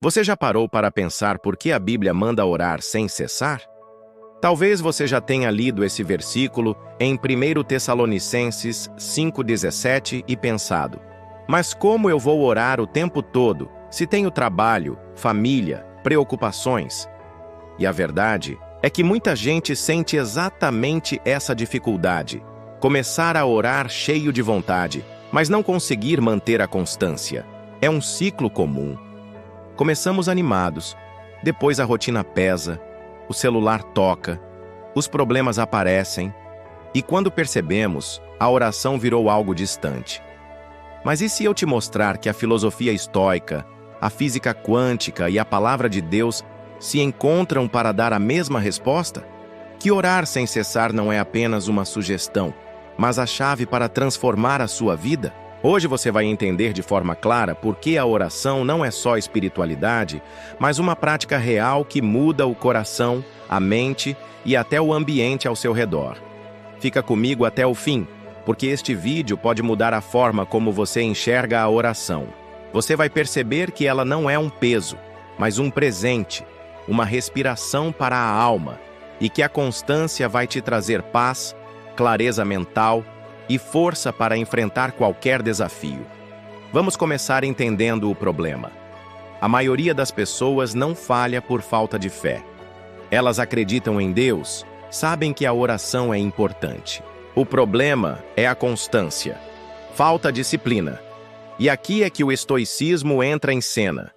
Você já parou para pensar por que a Bíblia manda orar sem cessar? Talvez você já tenha lido esse versículo em 1 Tessalonicenses 5,17 e pensado: mas como eu vou orar o tempo todo se tenho trabalho, família, preocupações? E a verdade é que muita gente sente exatamente essa dificuldade: começar a orar cheio de vontade, mas não conseguir manter a constância. É um ciclo comum. Começamos animados, depois a rotina pesa, o celular toca, os problemas aparecem, e quando percebemos, a oração virou algo distante. Mas e se eu te mostrar que a filosofia estoica, a física quântica e a palavra de Deus se encontram para dar a mesma resposta? Que orar sem cessar não é apenas uma sugestão, mas a chave para transformar a sua vida? Hoje você vai entender de forma clara por que a oração não é só espiritualidade, mas uma prática real que muda o coração, a mente e até o ambiente ao seu redor. Fica comigo até o fim, porque este vídeo pode mudar a forma como você enxerga a oração. Você vai perceber que ela não é um peso, mas um presente, uma respiração para a alma, e que a constância vai te trazer paz, clareza mental e força para enfrentar qualquer desafio. Vamos começar entendendo o problema. A maioria das pessoas não falha por falta de fé. Elas acreditam em Deus, sabem que a oração é importante. O problema é a constância. Falta disciplina. E aqui é que o estoicismo entra em cena.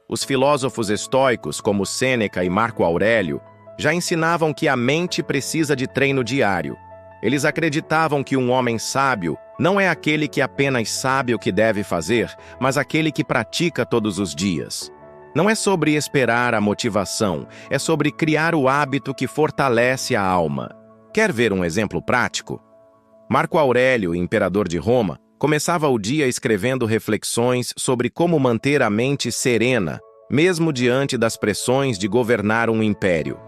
Os filósofos estoicos, como Sêneca e Marco Aurélio, já ensinavam que a mente precisa de treino diário. Eles acreditavam que um homem sábio não é aquele que apenas sabe o que deve fazer, mas aquele que pratica todos os dias. Não é sobre esperar a motivação, é sobre criar o hábito que fortalece a alma. Quer ver um exemplo prático? Marco Aurélio, imperador de Roma, começava o dia escrevendo reflexões sobre como manter a mente serena, mesmo diante das pressões de governar um império.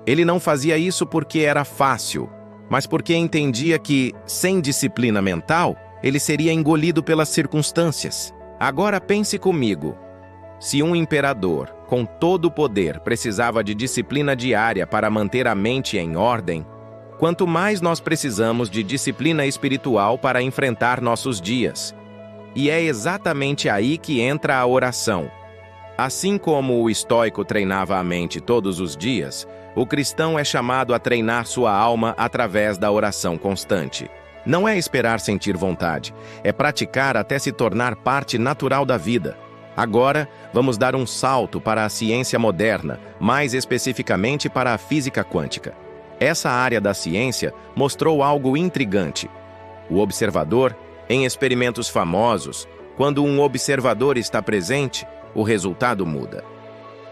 Ele não fazia isso porque era fácil, mas porque entendia que, sem disciplina mental, ele seria engolido pelas circunstâncias. Agora pense comigo. Se um imperador, com todo o poder, precisava de disciplina diária para manter a mente em ordem, quanto mais nós precisamos de disciplina espiritual para enfrentar nossos dias. E é exatamente aí que entra a oração. Assim como o estoico treinava a mente todos os dias, o cristão é chamado a treinar sua alma através da oração constante. Não é esperar sentir vontade, é praticar até se tornar parte natural da vida. Agora, vamos dar um salto para a ciência moderna, mais especificamente para a física quântica. Essa área da ciência mostrou algo intrigante. O observador, em experimentos famosos, quando um observador está presente, o resultado muda.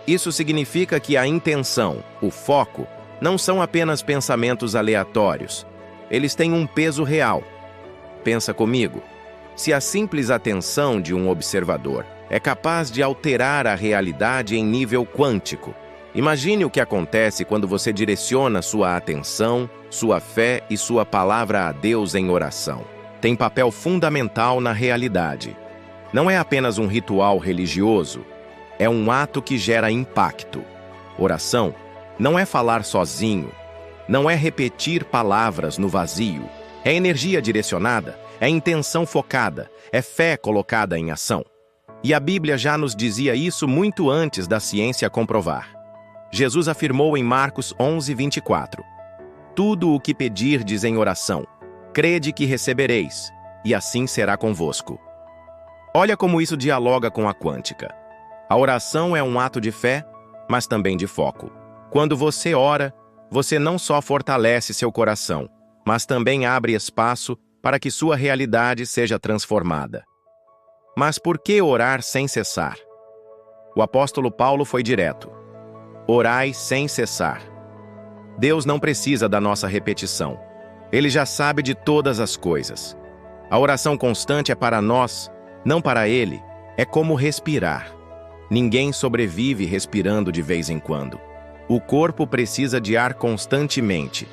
Isso significa que a intenção, o foco, não são apenas pensamentos aleatórios. Eles têm um peso real. Pensa comigo. Se a simples atenção de um observador é capaz de alterar a realidade em nível quântico, imagine o que acontece quando você direciona sua atenção, sua fé e sua palavra a Deus em oração. Tem papel fundamental na realidade. Não é apenas um ritual religioso, é um ato que gera impacto. Oração não é falar sozinho, não é repetir palavras no vazio. É energia direcionada, é intenção focada, é fé colocada em ação. E a Bíblia já nos dizia isso muito antes da ciência comprovar. Jesus afirmou em Marcos 11:24: tudo o que pedirdes em oração, crede que recebereis, e assim será convosco. Olha como isso dialoga com a quântica. A oração é um ato de fé, mas também de foco. Quando você ora, você não só fortalece seu coração, mas também abre espaço para que sua realidade seja transformada. Mas por que orar sem cessar? O apóstolo Paulo foi direto. Orai sem cessar. Deus não precisa da nossa repetição. Ele já sabe de todas as coisas. A oração constante é para nós, não para Ele. É como respirar. Ninguém sobrevive respirando de vez em quando. O corpo precisa de ar constantemente.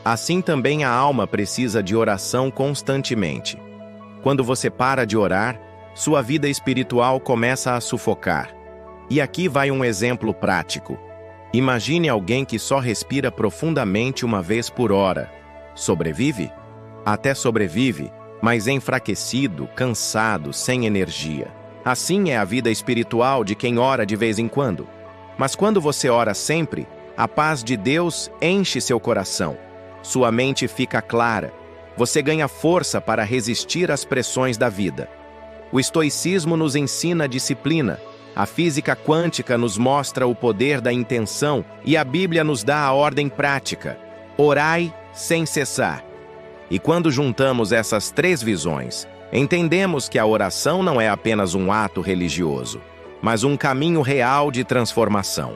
Assim também a alma precisa de oração constantemente. Quando você para de orar, sua vida espiritual começa a sufocar. E aqui vai um exemplo prático. Imagine alguém que só respira profundamente uma vez por hora. Sobrevive? Até sobrevive, mas enfraquecido, cansado, sem energia. Assim é a vida espiritual de quem ora de vez em quando. Mas quando você ora sempre, a paz de Deus enche seu coração. Sua mente fica clara. Você ganha força para resistir às pressões da vida. O estoicismo nos ensina disciplina. A física quântica nos mostra o poder da intenção e a Bíblia nos dá a ordem prática: orai sem cessar. E quando juntamos essas três visões, entendemos que a oração não é apenas um ato religioso, mas um caminho real de transformação.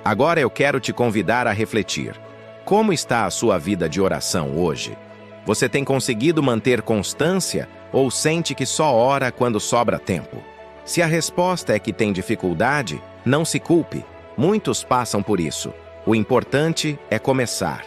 Agora eu quero te convidar a refletir. Como está a sua vida de oração hoje? Você tem conseguido manter constância ou sente que só ora quando sobra tempo? Se a resposta é que tem dificuldade, não se culpe. Muitos passam por isso. O importante é começar.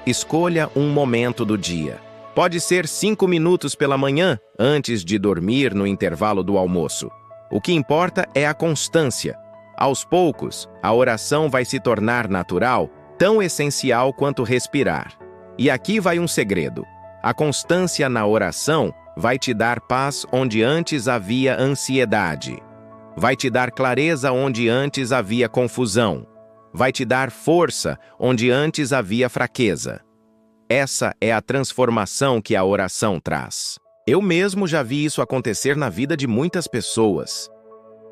Escolha um momento do dia. Pode ser 5 minutos pela manhã, antes de dormir no intervalo do almoço. O que importa é a constância. Aos poucos, a oração vai se tornar natural, tão essencial quanto respirar. E aqui vai um segredo. A constância na oração vai te dar paz onde antes havia ansiedade. Vai te dar clareza onde antes havia confusão. Vai te dar força onde antes havia fraqueza. Essa é a transformação que a oração traz. Eu mesmo já vi isso acontecer na vida de muitas pessoas.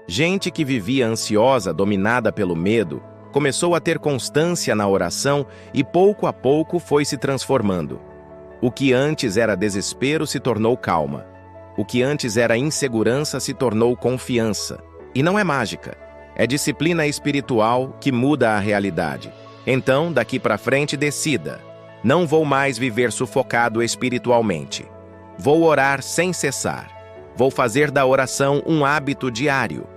Gente que vivia ansiosa, dominada pelo medo, começou a ter constância na oração e pouco a pouco foi se transformando. O que antes era desespero se tornou calma. O que antes era insegurança se tornou confiança. E não é mágica. É disciplina espiritual que muda a realidade. Então, daqui para frente, decida. Não vou mais viver sufocado espiritualmente. Vou orar sem cessar. Vou fazer da oração um hábito diário.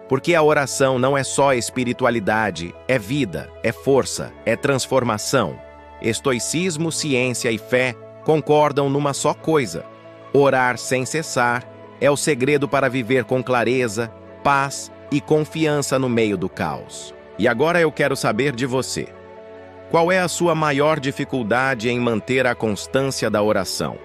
Porque a oração não é só espiritualidade, é vida, é força, é transformação. Estoicismo, ciência e fé concordam numa só coisa. Orar sem cessar é o segredo para viver com clareza, paz e confiança no meio do caos. E agora eu quero saber de você. Qual é a sua maior dificuldade em manter a constância da oração?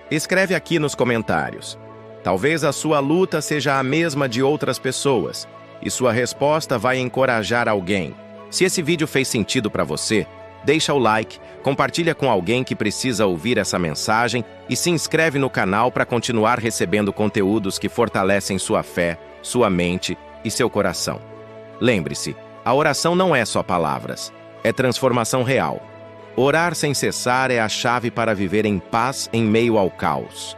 Escreve aqui nos comentários. Talvez a sua luta seja a mesma de outras pessoas, e sua resposta vai encorajar alguém. Se esse vídeo fez sentido para você, deixa o like, compartilha com alguém que precisa ouvir essa mensagem e se inscreve no canal para continuar recebendo conteúdos que fortalecem sua fé, sua mente e seu coração. Lembre-se, a oração não é só palavras, é transformação real. Orar sem cessar é a chave para viver em paz em meio ao caos.